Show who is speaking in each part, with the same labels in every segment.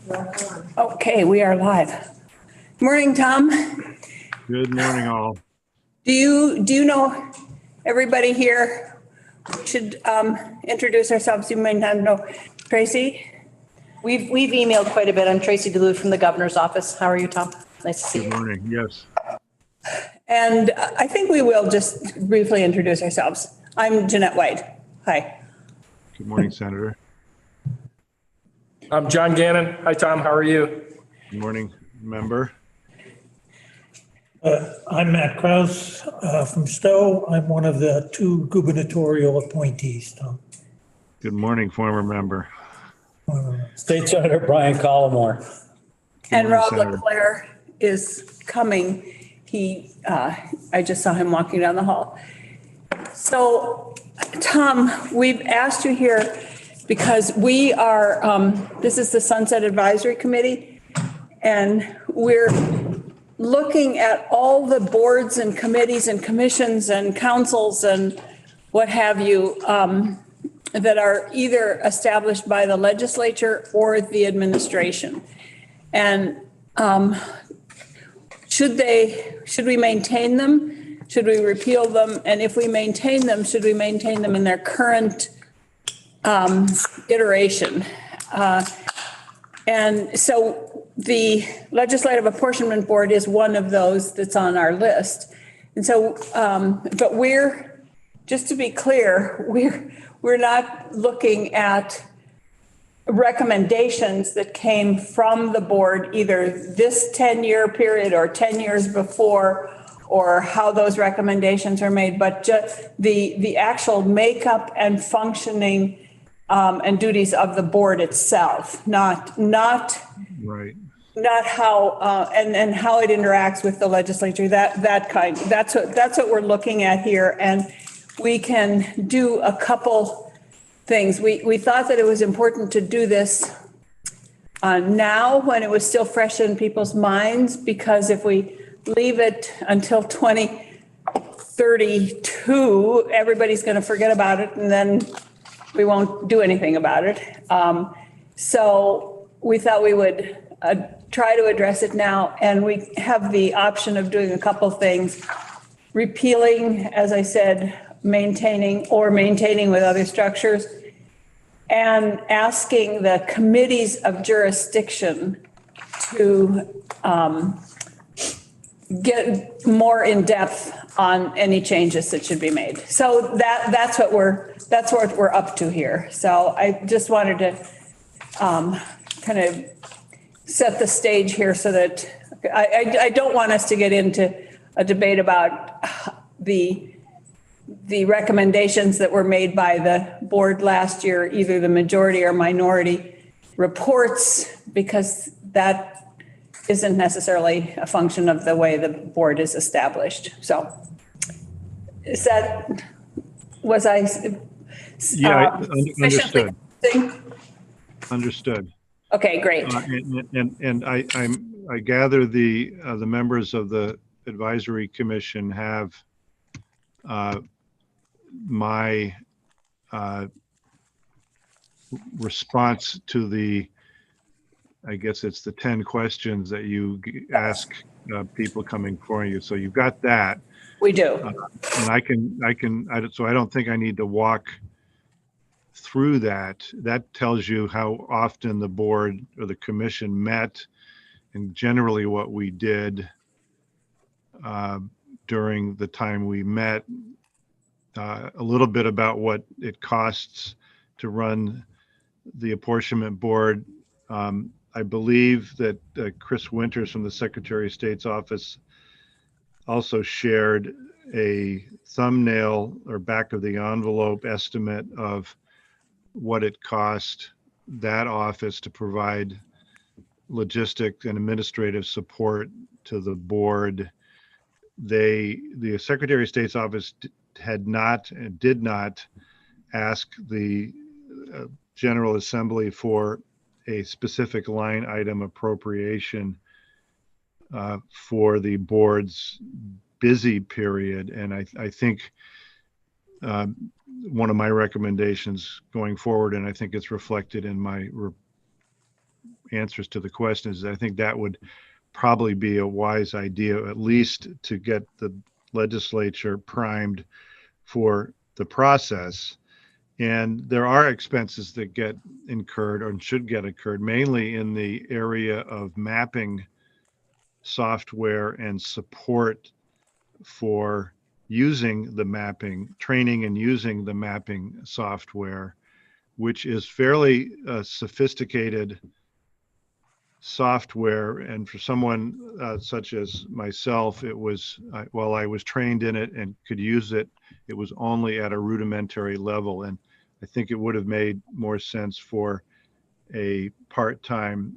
Speaker 1: Okay, we are live. Morning, Tom.
Speaker 2: Good morning, all.
Speaker 1: Do you know everybody here? We should introduce ourselves. You may not know. Tracy?
Speaker 3: We've emailed quite a bit. I'm Tracy DeLude from the governor's office. How are you, Tom? Nice to see
Speaker 2: Good
Speaker 3: you.
Speaker 2: morning. Yes.
Speaker 1: And I think we will just briefly introduce ourselves. I'm Jeanette White. Hi.
Speaker 2: Good morning, Senator.
Speaker 4: I'm John Gannon. Hi, Tom. How are you?
Speaker 2: Good morning, member.
Speaker 5: I'm Matt Kraus from Stowe. I'm one of the two gubernatorial appointees, Tom.
Speaker 2: Good morning, former member.
Speaker 6: State Senator Brian Collmore.
Speaker 1: And
Speaker 2: morning,
Speaker 1: Rob
Speaker 2: Senator.
Speaker 1: Leclerc is coming. I just saw him walking down the hall. So, Tom, we've asked you here because we are, this is the Sunset Advisory Committee, and we're looking at all the boards and committees and commissions and councils and what have you that are either established by the legislature or the administration. And should we maintain them? Should we repeal them? And if we maintain them, should we maintain them in their current iteration? And so the Legislative Apportionment Board is one of those that's on our list. And so, but just to be clear, we're not looking at recommendations that came from the board, either this 10-year period or 10 years before, or how those recommendations are made, but just the actual makeup and functioning and duties of the board itself, not
Speaker 2: Right.
Speaker 1: how and how it interacts with the legislature. That kind. That's what we're looking at here, and we can do a couple things. We thought that it was important to do this now when it was still fresh in people's minds, because if we leave it until 2032, everybody's going to forget about it, and then we won't do anything about it. So we thought we would try to address it now, and we have the option of doing a couple things. Repealing, as I said, maintaining with other structures, and asking the committees of jurisdiction to get more in depth on any changes that should be made. So that's what we're up to here. So I just wanted to kind of set the stage here so that I don't want us to get into a debate about the recommendations that were made by the board last year, either the majority or minority reports, because that isn't necessarily a function of the way the board is established. So was I
Speaker 2: Understood.
Speaker 1: sufficiently?
Speaker 2: Understood.
Speaker 1: Okay, great.
Speaker 2: And I gather the members of the advisory commission have my response to I guess it's the 10 questions that you ask people coming for you. So you've got that.
Speaker 1: We do.
Speaker 2: And so I don't think I need to walk through that. That tells you how often the board or the commission met, and generally what we did during the time we met. A little bit about what it costs to run the apportionment board. I believe that Chris Winters from the Secretary of State's office also shared a thumbnail or back of the envelope estimate of what it cost that office to provide logistic and administrative support to the board. The Secretary of State's office had not and did not ask the General Assembly for a specific line item appropriation for the board's busy period. And I think one of my recommendations going forward, and I think it's reflected in my answers to the questions. I think that would probably be a wise idea, at least to get the legislature primed for the process. And there are expenses that get incurred or should get incurred, mainly in the area of mapping software and support for using the mapping, training and using the mapping software, which is fairly sophisticated software. And for someone such as myself, it was, while I was trained in it and could use it, it was only at a rudimentary level. And I think it would have made more sense for a part-time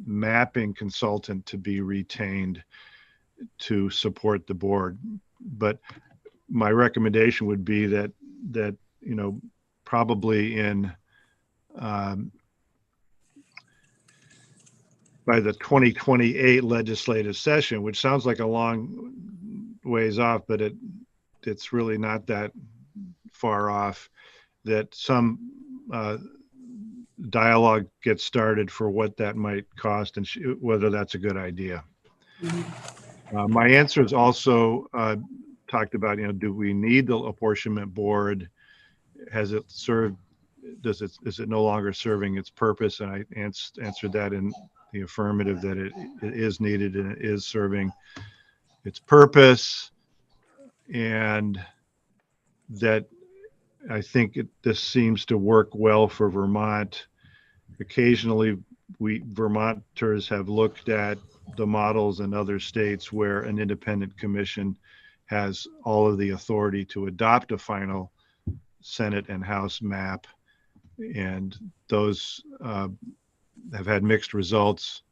Speaker 2: mapping consultant to be retained to support the board. But my recommendation would be that probably in by the 2028 legislative session, which sounds like a long ways off, but it's really not that far off, that some dialogue gets started for what that might cost and whether that's a good idea. My answers also talked about, do we need the apportionment board? Has it served? Is it no longer serving its purpose? And I answered that in the affirmative, that it is needed and it is serving its purpose, and that I think this seems to work well for Vermont. Occasionally, Vermonters have looked at the models in other states where an independent commission has all of the authority to adopt a final Senate and House map, and those have had mixed results.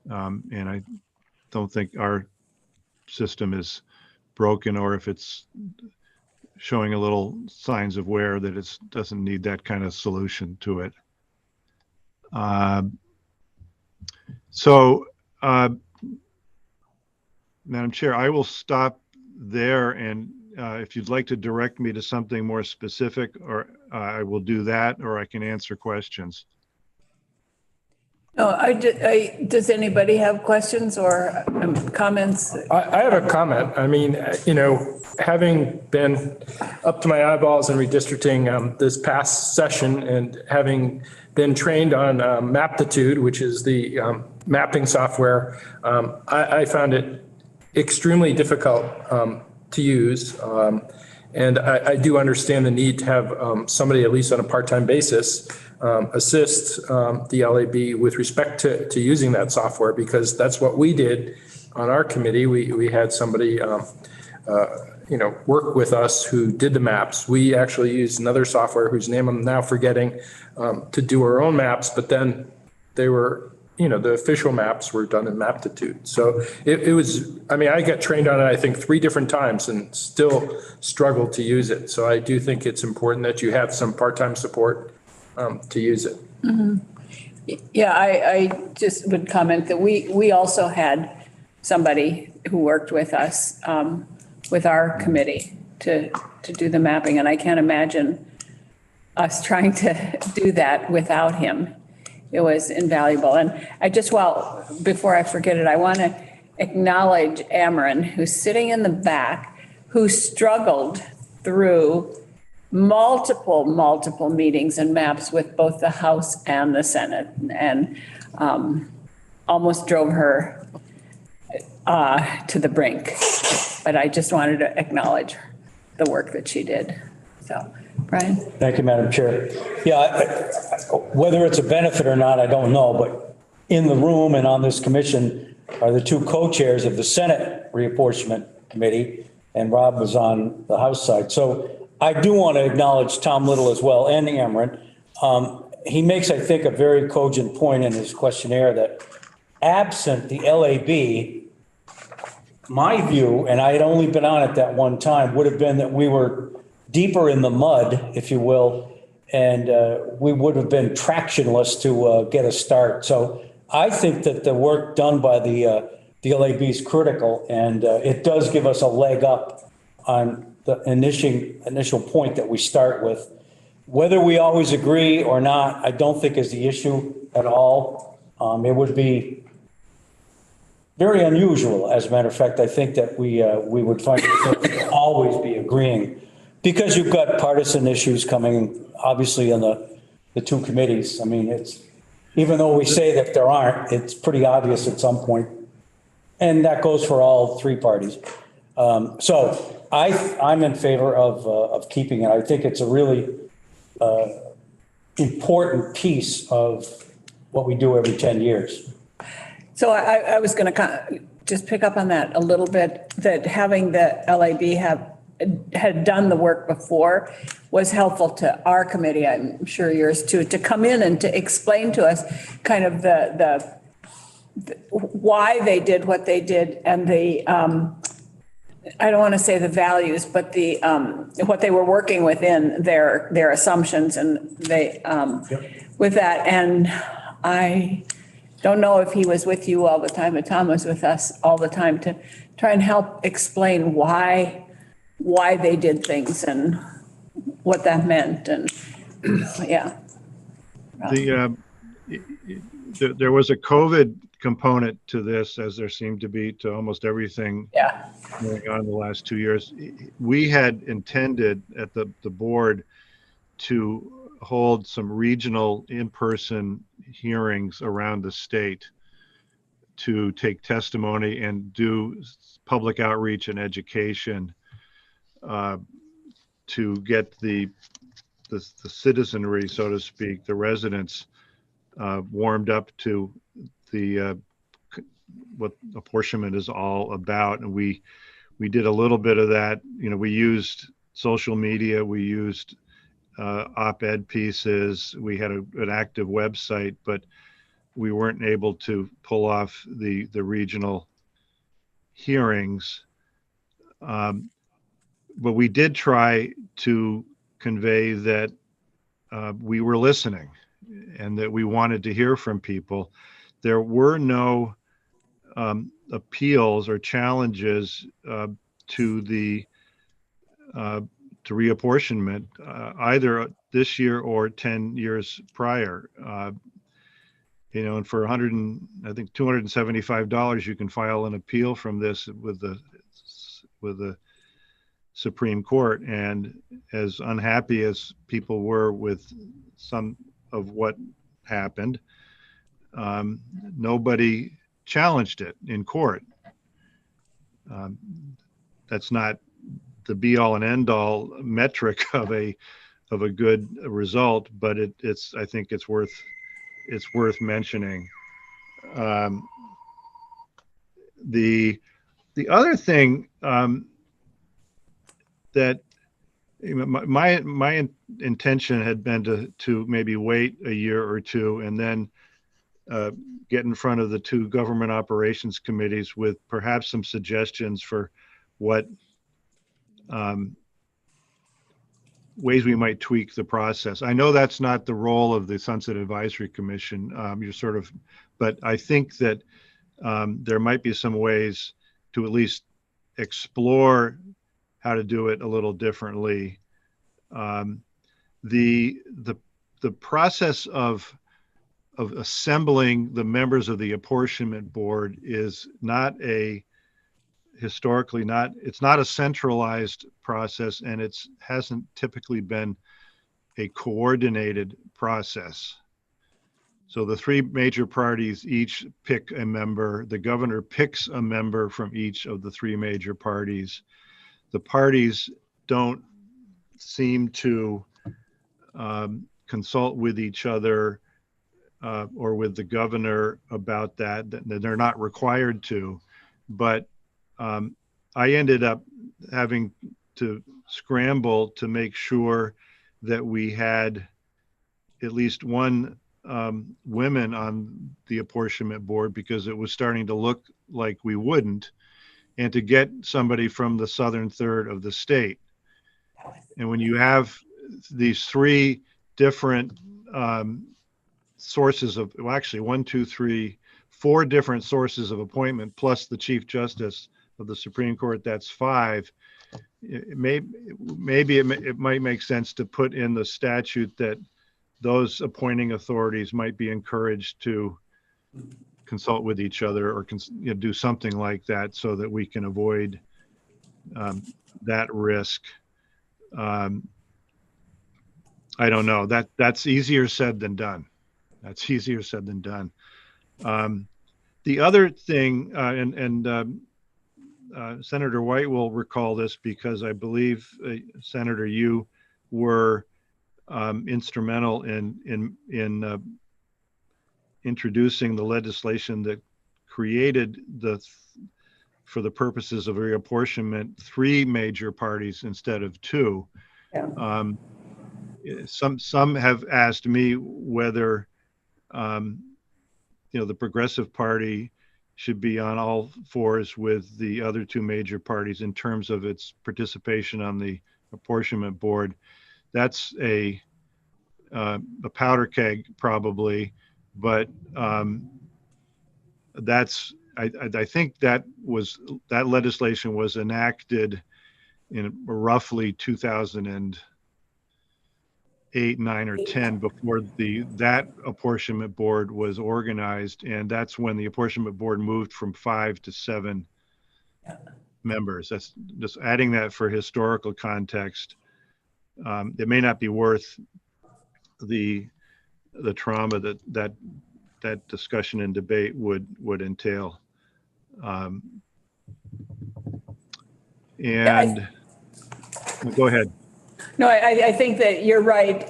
Speaker 2: And I don't think our system is broken, or if it's showing a little signs of wear, that it doesn't need that kind of solution to it. Madam Chair, I will stop there, and if you'd like to direct me to something more specific, or I will do that, or I can answer questions.
Speaker 1: No, does anybody have questions or comments?
Speaker 4: I have a comment. I mean, having been up to my eyeballs in redistricting this past session, and having been trained on Maptitude, which is the mapping software, I found it extremely difficult to use. And I do understand the need to have somebody, at least on a part-time basis, assist the LAB with respect to using that software, because that's what we did on our committee. We had somebody, work with us who did the maps. We actually used another software whose name I'm now forgetting to do our own maps, but then they were, the official maps were done in Maptitude. So it was, I got trained on it, I think 3 different times and still struggled to use it. So I do think it's important that you have some part-time support to use it.
Speaker 1: Mm-hmm. Yeah, I just would comment that we also had somebody who worked with us, with our committee to do the mapping. And I can't imagine us trying to do that without him. It was invaluable. And before I forget it, I want to acknowledge Ameren, who's sitting in the back, who struggled through multiple meetings and maps with both the House and the Senate, and almost drove her to the brink. But I just wanted to acknowledge the work that she did. So, Brian?
Speaker 6: Thank you, Madam Chair. Yeah, whether it's a benefit or not, I don't know, but in the room and on this commission are the 2 co-chairs of the Senate Reapportionment Committee, and Rob was on the House side. So I do want to acknowledge Tom Little as well, and Ameren. He makes, I think, a very cogent point in his questionnaire that absent the LAB, my view, and I had only been on it that one time, would have been that we were deeper in the mud, if you will, and we would have been tractionless to get a start. So I think that the work done by the LAB is critical, and it does give us a leg up on the initial point that we start with. Whether we always agree or not, I don't think is the issue at all. It would be very unusual. As a matter of fact, I think that we would find ourselves to always be agreeing, because you've got partisan issues coming, obviously, in the two committees. I mean, it's, even though we say that there aren't, it's pretty obvious at some point. And that goes for all three parties. So I'm in favor of keeping it. I think it's a really important piece of what we do every 10 years.
Speaker 1: So I was going to just pick up on that a little bit, that having the LAB had done the work before was helpful to our committee, I'm sure yours too, to come in and to explain to us kind of the why they did what they did, and the, I don't want to say the values, but the, what they were working within their assumptions, and they, with that. And I don't know if he was with you all the time, but Tom was with us all the time to try and help explain why they did things and what that meant. And yeah.
Speaker 2: There was a COVID component to this, as there seemed to be to almost everything
Speaker 1: Yeah.
Speaker 2: going on in the last 2 years. We had intended at the board to hold some regional in-person hearings around the state to take testimony and do public outreach and education to get the citizenry, so to speak, the residents warmed up to the what apportionment is all about. And we did a little bit of that. You know, we used social media, we used op-ed pieces, we had an active website, but we weren't able to pull off the regional hearings. But we did try to convey that we were listening and that we wanted to hear from people. There were no appeals or challenges to the to reapportionment either this year or 10 years prior. You know, and for I think $275, you can file an appeal from this with the Supreme Court. And as unhappy as people were with some of what happened, nobody challenged it in court. That's not the be all and end all metric of a good result, but it's I think it's worth mentioning. The other thing that my intention had been to maybe wait a year or two and then get in front of the two government operations committees with perhaps some suggestions for what ways we might tweak the process. I know that's not the role of the Sunset Advisory Commission. But I think that there might be some ways to at least explore how to do it a little differently. The process of assembling the members of the apportionment board is it's not a centralized process, and hasn't typically been a coordinated process. So the three major parties each pick a member. The governor picks a member from each of the three major parties. The parties don't seem to consult with each other or with the governor about that. They're not required to, but I ended up having to scramble to make sure that we had at least one women on the apportionment board, because it was starting to look like we wouldn't, and to get somebody from the southern third of the state. And when you have these three different sources of, well, actually 4 different sources of appointment plus the Chief Justice of the Supreme Court, that's 5. it might make sense to put in the statute that those appointing authorities might be encouraged to consult with each other or do something like that so that we can avoid that risk. I don't know. That's easier said than done. That's easier said than done. The other thing, Senator White will recall this because I believe, Senator, you were instrumental in introducing the legislation that created for the purposes of reapportionment, 3 major parties instead of 2.
Speaker 1: Yeah.
Speaker 2: Some have asked me whether the Progressive Party should be on all fours with the other 2 major parties in terms of its participation on the apportionment board. That's a powder keg probably, but I think that legislation was enacted in roughly 2008, 9, or 10 before that apportionment board was organized, and that's when the apportionment board moved from 5 to 7 members. That's just adding that for historical context. It may not be worth the trauma that discussion and debate would entail. Go ahead.
Speaker 1: No, I think that you're right.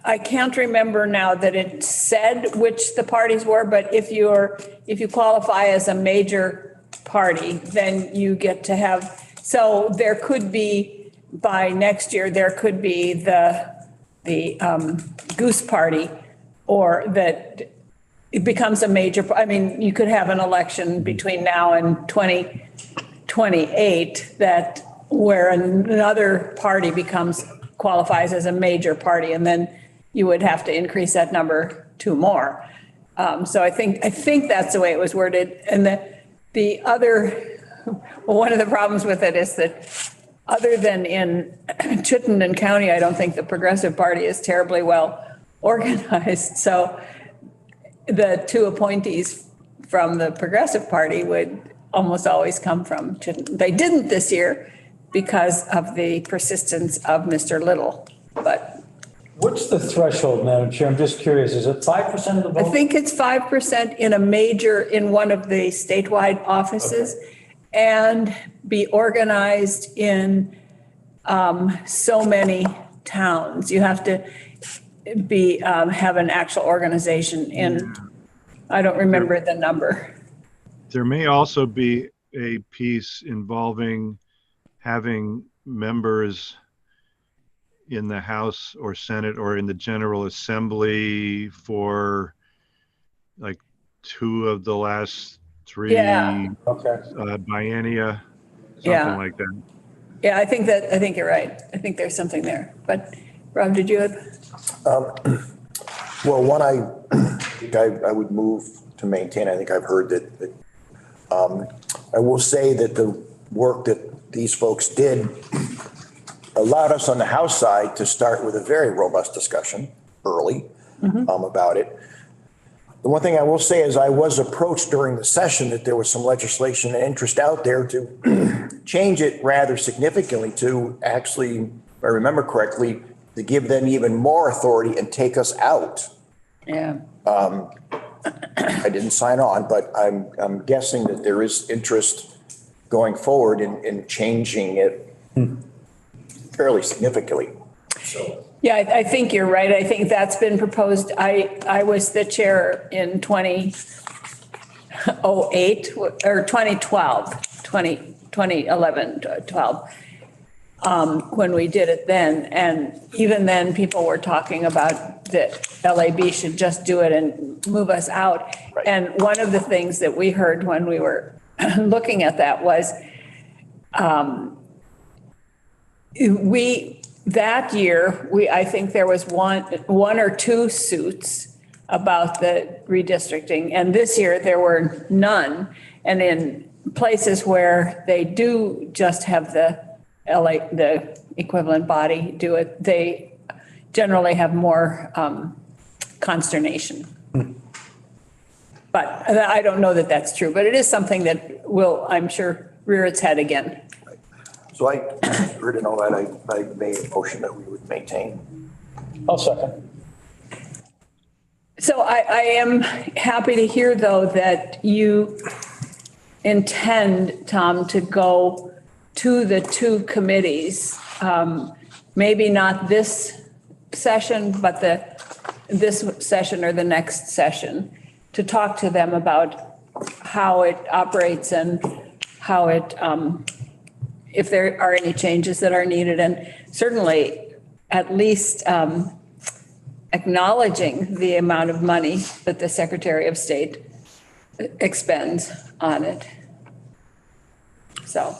Speaker 1: I can't remember now that it said which the parties were, but if you qualify as a major party, then you get to have, so there could be, by next year, there could be the Goose Party, or that it becomes a major, you could have an election between now and 2028 that where another party qualifies as a major party, and then you would have to increase that number 2 more. So I think that's the way it was worded. And the other, one of the problems with it is that other than in Chittenden County, I don't think the Progressive Party is terribly well organized. So the 2 appointees from the Progressive Party would almost always come from Chittenden. They didn't this year because of the persistence of Mr. Little, but.
Speaker 6: What's the threshold, Madam Chair? I'm just curious. Is it 5% of the vote?
Speaker 1: I think it's 5% in one of the statewide offices. Okay. And be organized in so many towns. You have to have an actual organization in, I don't remember the number.
Speaker 2: There may also be a piece involving having members in the House or Senate or in the General Assembly for like 2 of the last 3 biennia, something like that.
Speaker 1: Yeah, I think you're right. I think there's something there. But Rob, did you have?
Speaker 7: Well, one, I would move to maintain. I think I've heard that I will say that the work that these folks did allowed us on the House side to start with a very robust discussion early about it. The one thing I will say is I was approached during the session that there was some legislation and interest out there to change it rather significantly to actually, if I remember correctly, to give them even more authority and take us out.
Speaker 1: Yeah.
Speaker 7: I didn't sign on, but I'm guessing that there is interest going forward in changing it fairly significantly. So.
Speaker 1: Yeah, I think you're right. I think that's been proposed. I was the chair in 2008 or 2011, 12, when we did it then. And even then, people were talking about that LAB should just do it and move us out. Right. And one of the things that we heard when we were looking at that was that year, I think there was one or 2 suits about the redistricting, and this year there were none. And in places where they do just have the the equivalent body do it, they generally have more consternation. But I don't know that that's true, but it is something that will, I'm sure, rear its head again.
Speaker 7: So I heard in all that, I made a motion that we would maintain.
Speaker 6: I'll second.
Speaker 1: So I am happy to hear, though, that you intend, Tom, to go to the two committees, maybe not this session, but this session or the next session, to talk to them about how it operates and how it, if there are any changes that are needed, and certainly at least acknowledging the amount of money that the Secretary of State expends on it. So.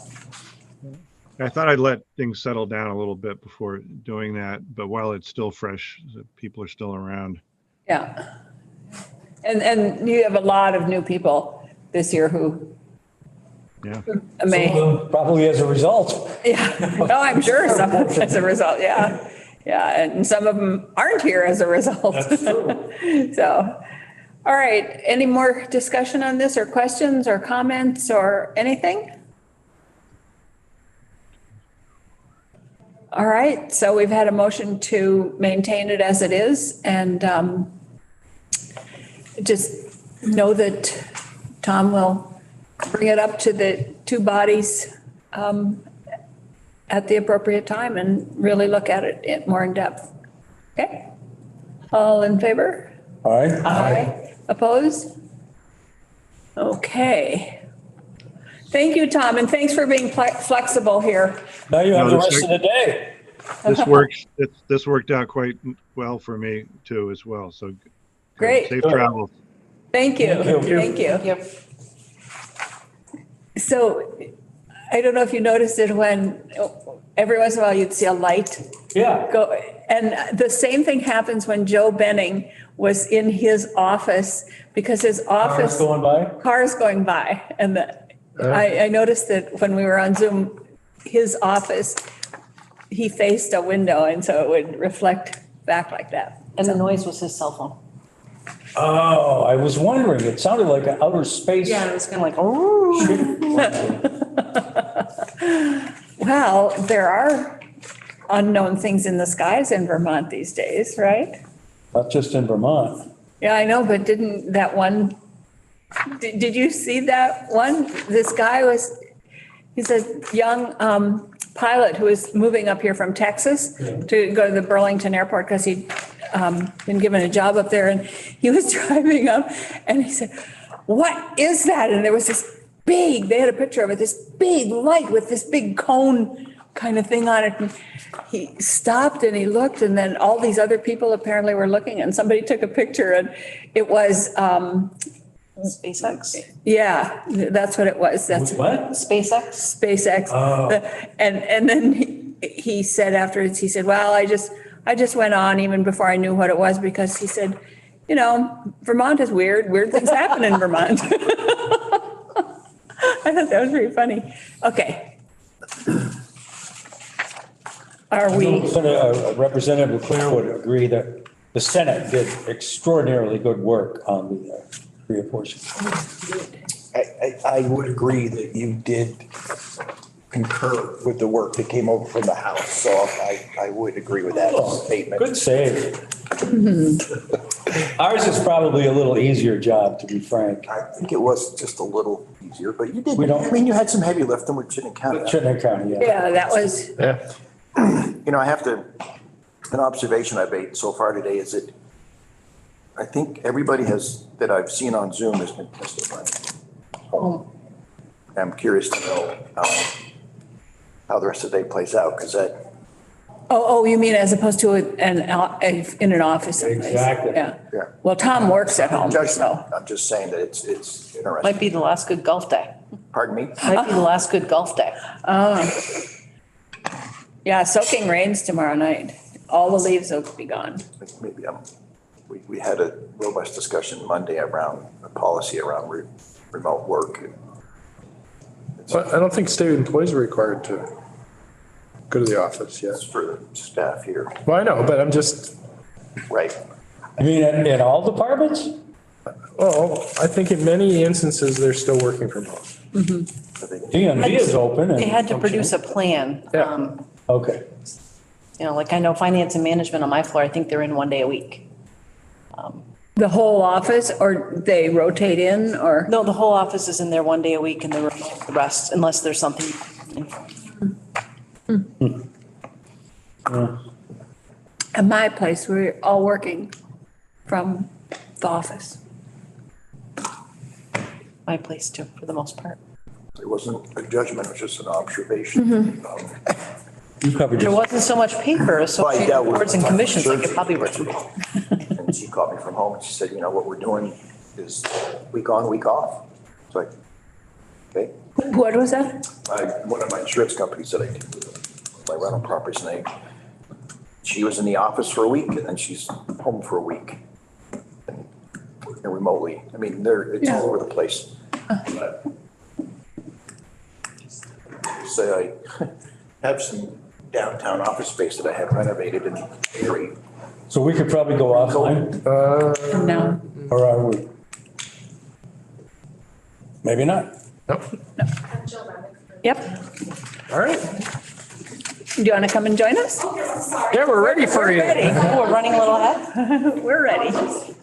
Speaker 2: I thought I'd let things settle down a little bit before doing that, but while it's still fresh, people are still around.
Speaker 1: Yeah. And you have a lot of new people this year who
Speaker 2: Yeah.
Speaker 1: may,
Speaker 6: Probably as a result.
Speaker 1: yeah, no, I'm sure some as a result, yeah. Yeah, and some of them aren't here as a result. That's true. So, all right, any more discussion on this or questions or comments or anything? All right, so we've had a motion to maintain it as it is, and just know that Tom will bring it up to the two bodies at the appropriate time and really look at it more in depth. Okay? All in favor?
Speaker 6: All right.
Speaker 1: Aye. Opposed? Okay. Thank you, Tom, and thanks for being flexible here.
Speaker 6: Now you have
Speaker 2: No,
Speaker 6: the
Speaker 2: that's
Speaker 6: rest of the day.
Speaker 2: This worked out quite well for me too, as well. So
Speaker 1: Great.
Speaker 2: safe travels.
Speaker 1: Thank you.
Speaker 6: Thank you.
Speaker 1: Thank you. So I don't know if you noticed it when every once in a while you'd see a light
Speaker 6: Yeah.
Speaker 1: go. And the same thing happens when Joe Benning was in his office, because his office.
Speaker 6: Cars going by?
Speaker 1: Cars going by. And I noticed that when we were on Zoom, his office, he faced a window, and so it would reflect back like that.
Speaker 3: And the noise was his cell phone.
Speaker 6: Oh, I was wondering. It sounded like an outer space.
Speaker 3: Yeah, it was kind of like, oh.
Speaker 1: Well, there are unknown things in the skies in Vermont these days, right?
Speaker 6: Not just in Vermont.
Speaker 1: Yeah, I know, but didn't that one, did you see that one? This guy he's a young pilot who was moving up here from Texas to go to the Burlington airport because he'd been given a job up there, and he was driving up and he said, "What is that?" And there was they had a picture of it, this big light with this big cone kind of thing on it. And he stopped and he looked, and then all these other people apparently were looking, and somebody took a picture, and it was,
Speaker 3: SpaceX.
Speaker 1: yeah, that's what it was. That's
Speaker 6: What?
Speaker 3: SpaceX.
Speaker 1: SpaceX.
Speaker 6: Oh.
Speaker 1: And then he said afterwards, he said, well, I just went on even before I knew what it was, because he said, you know, Vermont is weird. Weird things happen in Vermont. I thought that was pretty funny. Okay. Are we?
Speaker 6: Representative Leclerc would agree that the Senate did extraordinarily good work on the reapportionment.
Speaker 7: I would agree that you did concur with the work that came over from the House. So I would agree with that statement.
Speaker 6: Good save. Ours is probably a little easier job, to be frank.
Speaker 7: I think it was just a little easier, but you did.
Speaker 6: We don't-
Speaker 7: I mean, you had some heavy lifting with Chittenden County.
Speaker 6: Chittenden County, yeah.
Speaker 1: Yeah, that was,
Speaker 4: Yeah.
Speaker 7: You know, an observation I've made so far today is that I think everybody that I've seen on Zoom has been testifying. I'm curious to know how the rest of the day plays out, because
Speaker 1: oh, you mean as opposed to in an office someplace?
Speaker 6: Exactly.
Speaker 1: Yeah.
Speaker 7: Yeah.
Speaker 1: Well, Tom works at home, so.
Speaker 7: I'm just saying that it's interesting.
Speaker 3: Might be the last good golf day.
Speaker 7: Pardon me?
Speaker 3: Might be the last good golf day.
Speaker 1: Yeah, soaking rains tomorrow night. All the leaves will be gone.
Speaker 7: Maybe we had a robust discussion Monday around a policy around remote work.
Speaker 4: But I don't think state employees are required to go to the office yet.
Speaker 7: That's for the staff here.
Speaker 4: Well, I know, but I'm just,
Speaker 7: Right.
Speaker 6: I mean, in all departments?
Speaker 4: well, I think in many instances, they're still working from home.
Speaker 6: DMV is open and.
Speaker 3: They had to produce a plan.
Speaker 4: Yeah.
Speaker 6: Okay.
Speaker 3: You know, like I know finance and management on my floor, I think they're in 1 day a week.
Speaker 1: The whole office, or they rotate in, or?
Speaker 3: No, the whole office is in there 1 day a week and the rest, unless there's something.
Speaker 1: At my place, we're all working from the office.
Speaker 3: My place too, for the most part.
Speaker 7: It wasn't a judgment, it was just an observation.
Speaker 6: You probably
Speaker 3: There
Speaker 6: just,
Speaker 3: wasn't so much paper associated
Speaker 7: dealt
Speaker 3: with
Speaker 7: with
Speaker 3: boards and commissions, like it
Speaker 7: surgery.
Speaker 3: probably works from home.
Speaker 7: And she called me from home and she said, you know, what we're doing is week on, week off. It's like, okay.
Speaker 1: What was that?
Speaker 7: One of my insurance companies that I do, my rental properties, and she was in the office for a week and then she's home for a week. And remotely. I mean, it's all over the place. But say I have some downtown office space that I have renovated in Erie.
Speaker 6: so we could probably go offline,
Speaker 1: No.
Speaker 6: or are we? Maybe not.
Speaker 4: Nope.
Speaker 1: Yep.
Speaker 4: All right.
Speaker 1: Do you want to come and join us?
Speaker 4: Yeah, we're ready for you.
Speaker 1: Ready.
Speaker 3: Oh, we're running a little ahead?
Speaker 1: We're ready.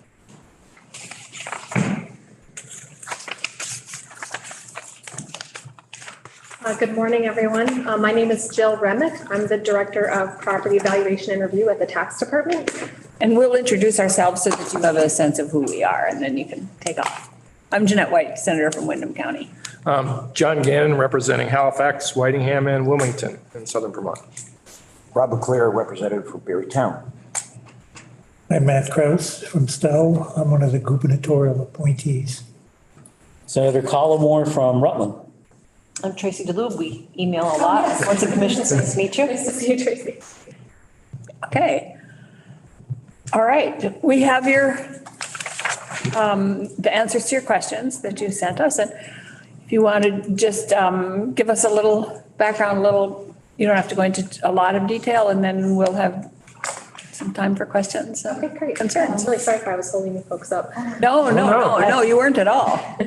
Speaker 8: Good morning, everyone. My name is Jill Remick. I'm the Director of Property Evaluation and Review at the Tax Department.
Speaker 1: And we'll introduce ourselves so that you have a sense of who we are, and then you can take off. I'm Jeanette White, Senator from Wyndham County.
Speaker 4: John Gannon, representing Halifax, Whitingham, and Wilmington in southern Vermont.
Speaker 7: Robert Clare, representative for Berry Town.
Speaker 5: I'm Matt Kraus from Stowe. I'm one of the gubernatorial appointees.
Speaker 6: Senator Collmore from Rutland.
Speaker 3: I'm Tracy DeLube. We email a lot. Boards and commissions, nice to meet you.
Speaker 8: Nice to see you, Tracy.
Speaker 1: Okay. All right, we have your, the answers to your questions that you sent us. And if you want to just give us a little background, you don't have to go into a lot of detail, and then we'll have some time for questions.
Speaker 8: Okay, great.
Speaker 1: Concerns.
Speaker 8: I'm really sorry if I was holding you folks up.
Speaker 1: No, you weren't at all.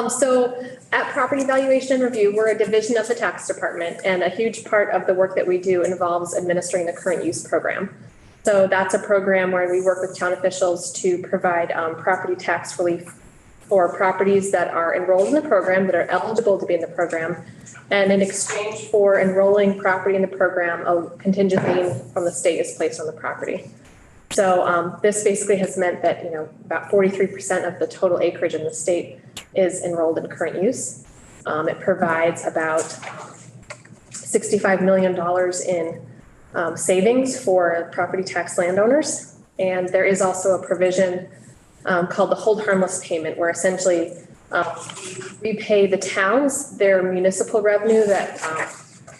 Speaker 8: So at Property Valuation and Review, we're a division of the Tax Department, and a huge part of the work that we do involves administering the current use program. So that's a program where we work with town officials to provide property tax relief for properties that are enrolled in the program, that are eligible to be in the program. And in exchange for enrolling property in the program, a contingent lien from the state is placed on the property. So this basically has meant that, about 43% of the total acreage in the state is enrolled in current use. It provides about $65 million in savings for property tax landowners. And there is also a provision called the hold harmless payment, where essentially we pay the towns their municipal revenue that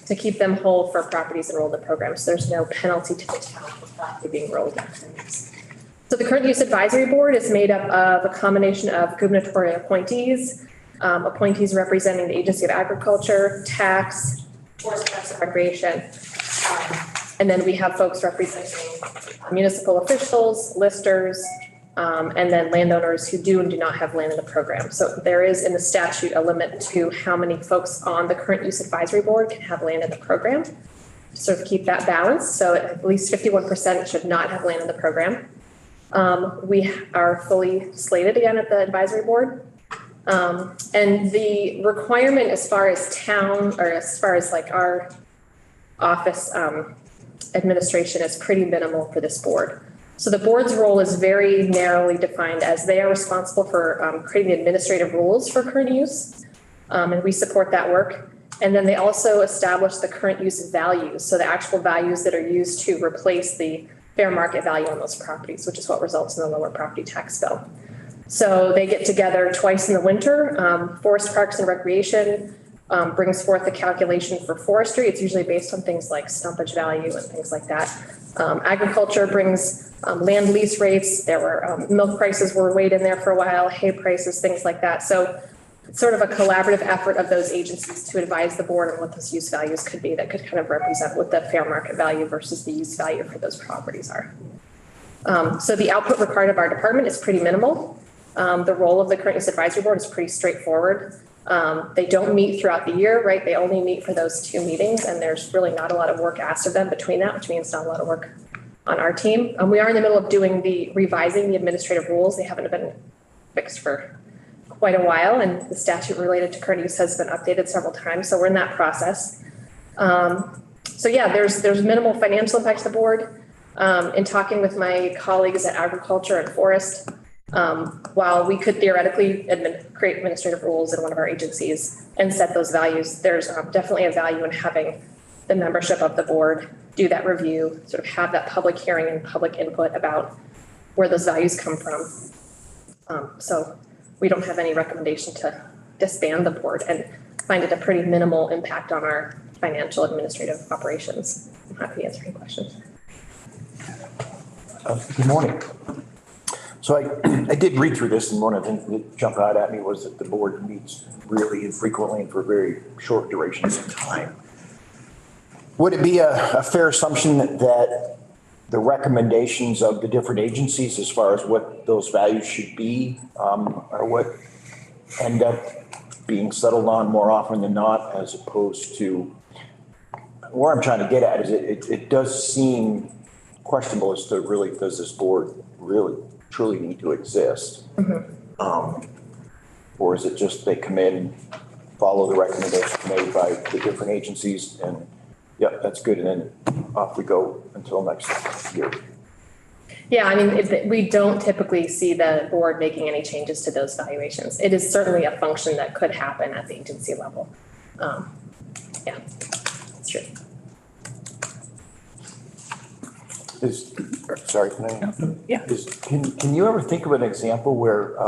Speaker 8: to keep them whole for properties enrolled in the program. So there's no penalty to the town for property being enrolled in current use. So the Current Use Advisory Board is made up of a combination of gubernatorial appointees, appointees representing the Agency of Agriculture, Tax, Forest Parks and Recreation. And then we have folks representing municipal officials, listers, and then landowners who do and do not have land in the program. So there is in the statute a limit to how many folks on the Current Use Advisory Board can have land in the program, to sort of keep that balance. So at least 51% should not have land in the program. We are fully slated again at the advisory board. And the requirement as far as town, or as far as like our office administration, is pretty minimal for this board. So the board's role is very narrowly defined, as they are responsible for creating the administrative rules for current use. And we support that work. And then they also establish the current use values. So the actual values that are used to replace the fair market value on those properties, which is what results in the lower property tax bill. So they get together twice in the winter. Forest Parks and Recreation brings forth the calculation for forestry. It's usually based on things like stumpage value and things like that. Agriculture brings land lease rates. There were milk prices were weighed in there for a while, hay prices, things like that. So It's sort of a collaborative effort of those agencies to advise the board on what those use values could be that could kind of represent what the fair market value versus the use value for those properties are. So the output required of our department is pretty minimal. The role of the current use advisory board is pretty straightforward. They don't meet throughout the year, right? They only meet for those 2 meetings, and there's really not a lot of work asked of them between that, which means not a lot of work on our team. We are in the middle of revising the administrative rules. They haven't been fixed for quite a while, and the statute related to current use has been updated several times. So we're in that process. So yeah, there's minimal financial impact to the board. In talking with my colleagues at Agriculture and Forest, while we could theoretically create administrative rules in one of our agencies and set those values, there's definitely a value in having the membership of the board do that review, sort of have that public hearing and public input about where those values come from. So we don't have any recommendation to disband the board and find it a pretty minimal impact on our financial administrative operations. I'm happy to answer any questions.
Speaker 7: Good morning. So I did read through this, and one of the things that jumped out at me was that the board meets really infrequently and for very short durations of time. Would it be a fair assumption that the recommendations of the different agencies as far as what those values should be are what end up being settled on more often than not, as opposed to where I'm trying to get at is it does seem questionable as to really, does this board really truly need to exist? Or is it just they come in, follow the recommendations made by the different agencies, and yeah, that's good, and then off we go until next year?
Speaker 8: Yeah, I mean, we don't typically see the board making any changes to those valuations. It is certainly a function that could happen at the agency level. Yeah, that's true.
Speaker 7: Sorry, can I?
Speaker 1: Yeah.
Speaker 7: Can you ever think of an example where,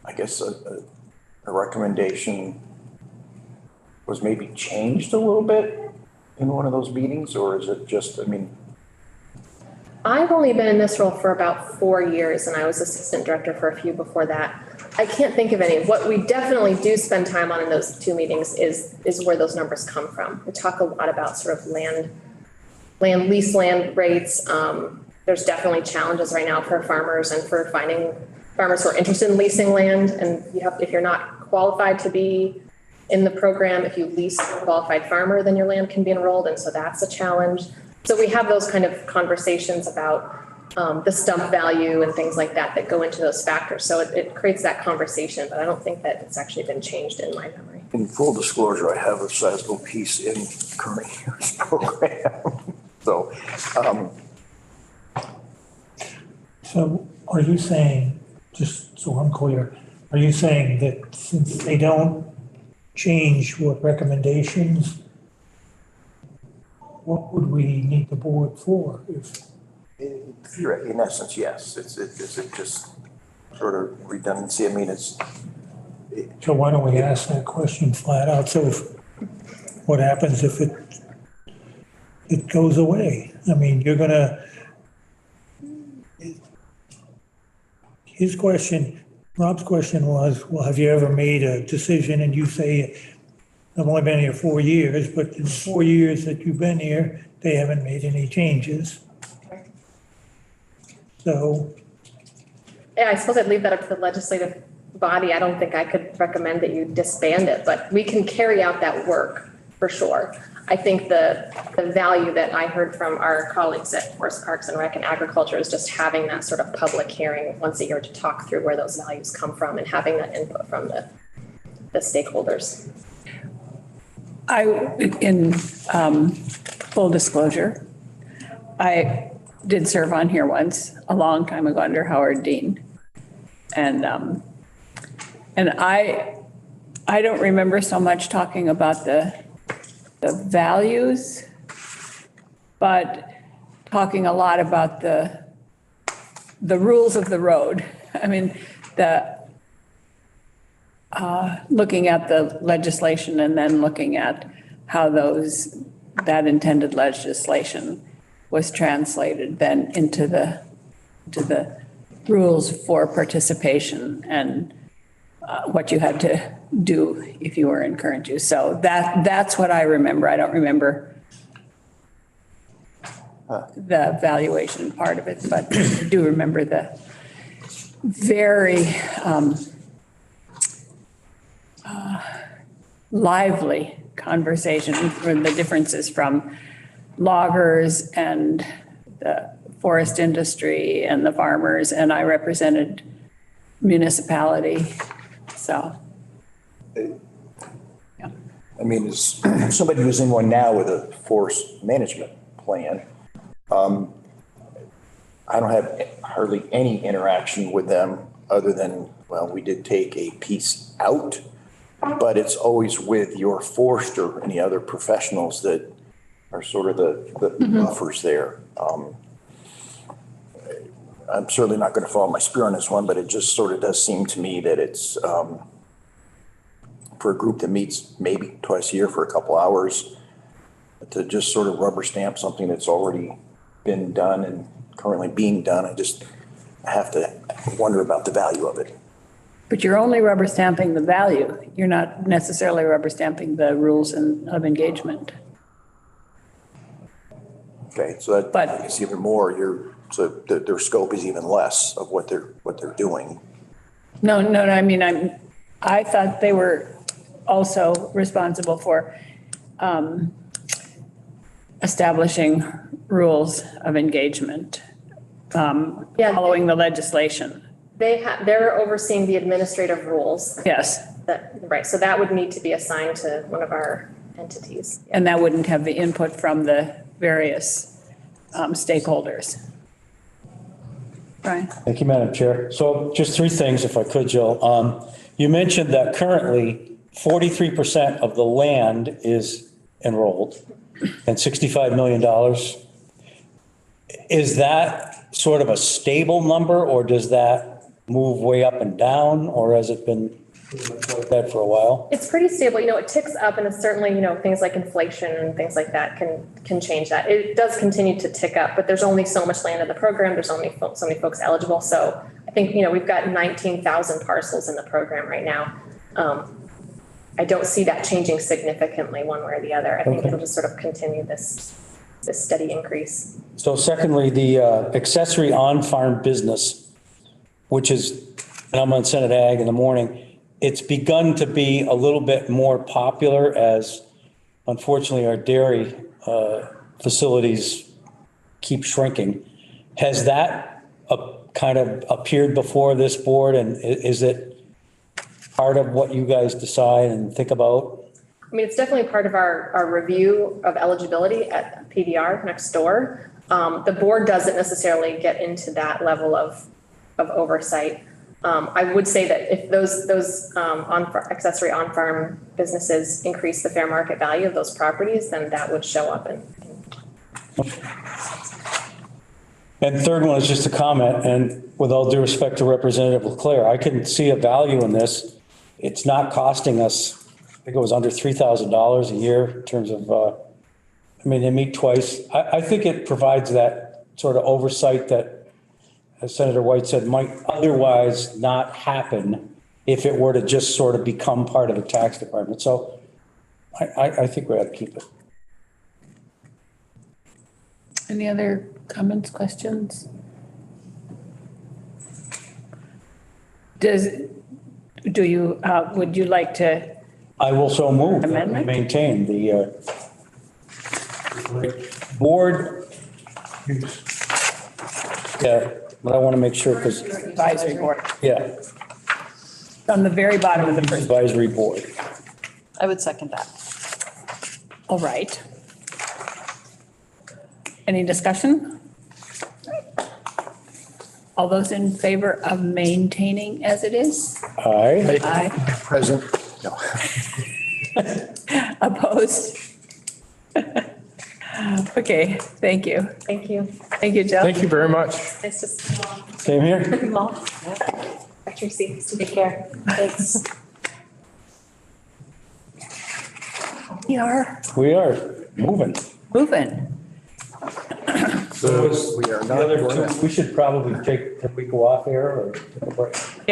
Speaker 7: I guess a recommendation was maybe changed a little bit in one of those meetings, or is it just, I mean?
Speaker 8: I've only been in this role for about 4 years, and I was assistant director for a few before that. I can't think of any. What we definitely do spend time on in those 2 meetings is where those numbers come from. We talk a lot about sort of lease land rates. There's definitely challenges right now for farmers and for finding farmers who are interested in leasing land. And if you're not qualified to be in the program, if you lease a qualified farmer, then your land can be enrolled. And so that's a challenge. So we have those kind of conversations about the stump value and things like that go into those factors. So it creates that conversation, but I don't think that it's actually been changed in my memory.
Speaker 7: In full disclosure, I have a sizable piece in current year's program. So
Speaker 5: are you saying, just so I'm clear, are you saying that since they don't change what recommendations, what would we need the board for?
Speaker 7: in essence, yes. Is it just sort of redundancy? I mean,
Speaker 5: So why don't we ask that question flat out? So what happens if it goes away? I mean, Rob's question was, well, have you ever made a decision? And you say, I've only been here 4 years, but in 4 years that you've been here, they haven't made any changes. So.
Speaker 8: Yeah, I suppose I'd leave that up to the legislative body. I don't think I could recommend that you disband it, but we can carry out that work for sure. I think the value that I heard from our colleagues at Forest Parks and Rec and Agriculture is just having that sort of public hearing once a year to talk through where those values come from and having that input from the stakeholders.
Speaker 1: In full disclosure, I did serve on here once, a long time ago under Howard Dean. And I don't remember so much talking about the values, but talking a lot about the rules of the road. I mean, looking at the legislation and then looking at how that intended legislation was translated then into the rules for participation and what you had to do if you were in current use. So that's what I remember. I don't remember the valuation part of it, but I do remember the very lively conversation for the differences from loggers and the forest industry and the farmers, and I represented municipality, so.
Speaker 7: I mean, as somebody who's in one now with a forest management plan, I don't have hardly any interaction with them other than, well, we did take a piece out, but it's always with your forester and the other professionals that are sort of the buffers there. I'm certainly not going to follow my spear on this one, but it just sort of does seem to me that it's for a group that meets maybe twice a year for a couple hours to just sort of rubber stamp something that's already been done and currently being done. I have to wonder about the value of it.
Speaker 1: But you're only rubber stamping the value. You're not necessarily rubber stamping the rules of engagement.
Speaker 7: Okay, so that
Speaker 1: But-
Speaker 7: is even more, so their scope is even less of what they're doing.
Speaker 1: No, I mean, I thought they were also responsible for establishing rules of engagement,
Speaker 8: Yeah.
Speaker 1: following the legislation.
Speaker 8: They're overseeing the administrative rules.
Speaker 1: Yes,
Speaker 8: Right, so that would need to be assigned to one of our entities.
Speaker 1: and that wouldn't have the input from the various stakeholders. Right.
Speaker 6: Thank you, Madam Chair. So just three things, if I could, Jill. You mentioned that currently 43% of the land is enrolled and $65 million. Is that sort of a stable number, or does that move way up and down, or has it been like that for a while?
Speaker 8: It's pretty stable, it ticks up, and it's certainly, things like inflation and things like that can change that. It does continue to tick up, but there's only so much land in the program. There's only so many folks eligible. So I think, we've got 19,000 parcels in the program right now. I don't see that changing significantly one way or the other. I think it'll just sort of continue this steady increase.
Speaker 6: So secondly, the accessory on-farm business, which is, and I'm on Senate Ag in the morning, it's begun to be a little bit more popular as unfortunately our dairy facilities keep shrinking. Has that kind of appeared before this board, and is it part of what you guys decide and think about?
Speaker 8: I mean, it's definitely part of our review of eligibility at PDR next door. The board doesn't necessarily get into that level of oversight. I would say that if those accessory on-farm businesses increase the fair market value of those properties, then that would show up in.
Speaker 6: And third one is just a comment, and with all due respect to Representative Leclerc, I can see a value in this. It's not costing us, I think it was under $3,000 a year in terms of, they meet twice. I think it provides that sort of oversight that, as Senator White said, might otherwise not happen if it were to just sort of become part of the tax department. So I think we ought to keep it.
Speaker 1: Any other comments, questions? Would you like to,
Speaker 6: I will so move. that we
Speaker 1: Amendment?
Speaker 6: Maintain the board. Yeah, but I want to make sure because,
Speaker 1: advisory board,
Speaker 6: yeah,
Speaker 1: on the very bottom of the first,
Speaker 6: advisory board.
Speaker 3: I would second that.
Speaker 1: all right. Any discussion? All those in favor of maintaining as it is?
Speaker 6: Aye.
Speaker 1: Aye.
Speaker 7: Present? No.
Speaker 1: Opposed? Okay, thank you.
Speaker 8: Thank you.
Speaker 1: Thank you, Jill.
Speaker 4: Thank you very much.
Speaker 8: Nice to see
Speaker 6: Same here.
Speaker 8: you all. Tracy, take care. Thanks.
Speaker 1: We are
Speaker 6: We are moving.
Speaker 1: moving.
Speaker 6: So
Speaker 7: We are
Speaker 6: the other
Speaker 7: not.
Speaker 6: two, we should probably take, can we go off air or?